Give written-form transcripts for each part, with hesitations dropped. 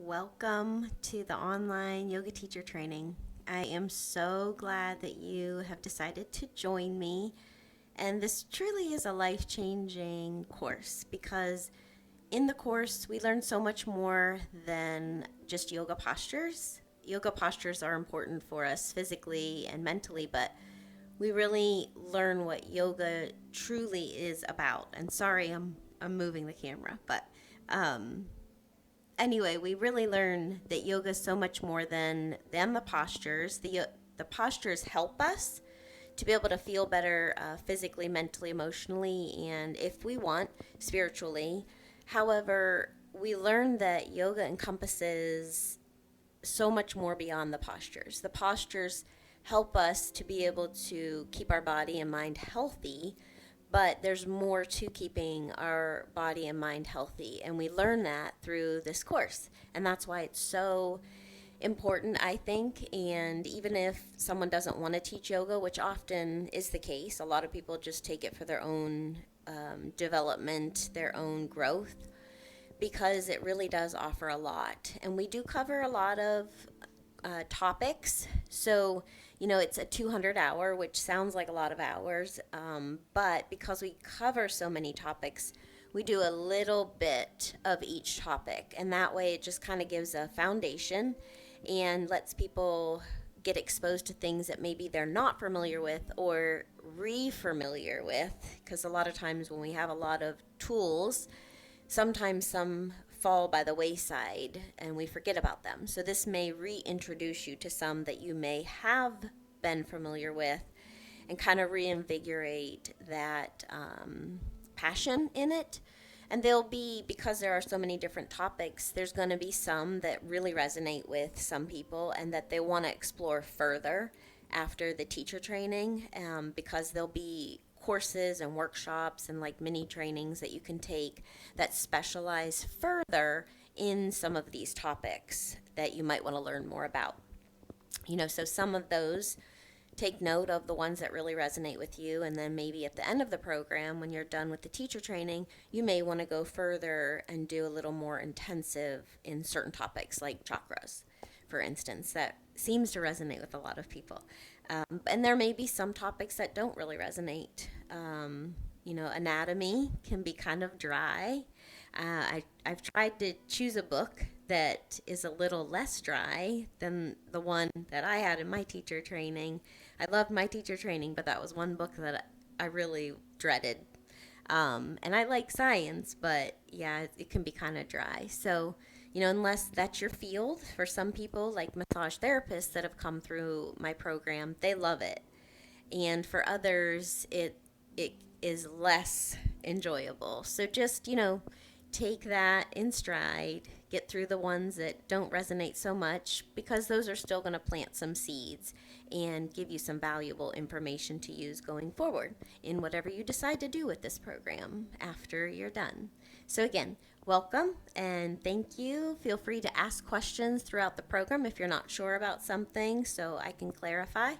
Welcome to the online yoga teacher training. I am so glad that you have decided to join me. And this truly is a life changing course because in the course we learn so much more than just yoga postures. Yoga postures are important for us physically and mentally, but we really learn what yoga truly is about. And sorry, I'm moving the camera, but um, anyway, we really learn that yoga is so much more than the postures. The postures help us to be able to feel better physically, mentally, emotionally, and if we want, spiritually. However, we learn that yoga encompasses so much more beyond the postures. The postures help us to be able to keep our body and mind healthy, but there's more to keeping our body and mind healthy. And we learn that through this course. And that's why it's so important, I think. And even if someone doesn't want to teach yoga, which often is the case, a lot of people just take it for their own development, their own growth, because it really does offer a lot. And we do cover a lot of topics. So, it's a 200 hour, which sounds like a lot of hours, but because we cover so many topics, we do a little bit of each topic. And that way it just kind of gives a foundation and lets people get exposed to things that maybe they're not familiar with or re-familiar with. Because a lot of times when we have a lot of tools, sometimes some fall by the wayside and we forget about them. So this may reintroduce you to some that you may have been familiar with and kind of reinvigorate that passion in it. And there'll be, because there are so many different topics, there's going to be some that really resonate with some people and that they want to explore further after the teacher training, because there'll be courses and workshops and like mini trainings that you can take that specialize further in some of these topics that you might want to learn more about. So some of those, take note of the ones that really resonate with you, and then maybe at the end of the program when you're done with the teacher training, you may want to go further and do a little more intensive in certain topics like chakras, for instance. That seems to resonate with a lot of people. And there may be some topics that don't really resonate. Anatomy can be kind of dry. I've tried to choose a book that is a little less dry than the one that I had in my teacher training. I loved my teacher training, but that was one book that I really dreaded. And I like science, but yeah, it can be kind of dry. So, unless that's your field, for some people, like massage therapists that have come through my program, they love it. And for others, it is less enjoyable. So just, take that in stride, get through the ones that don't resonate so much, because those are still going to plant some seeds and give you some valuable information to use going forward in whatever you decide to do with this program after you're done. So again, welcome and thank you. Feel free to ask questions throughout the program if you're not sure about something so I can clarify.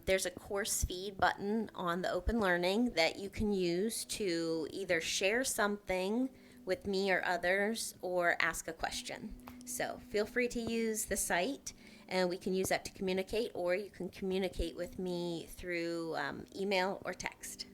There's a course feed button on the Open Learning that you can use to either share something with me or others or ask a question. So feel free to use the site and we can use that to communicate, or you can communicate with me through email or text.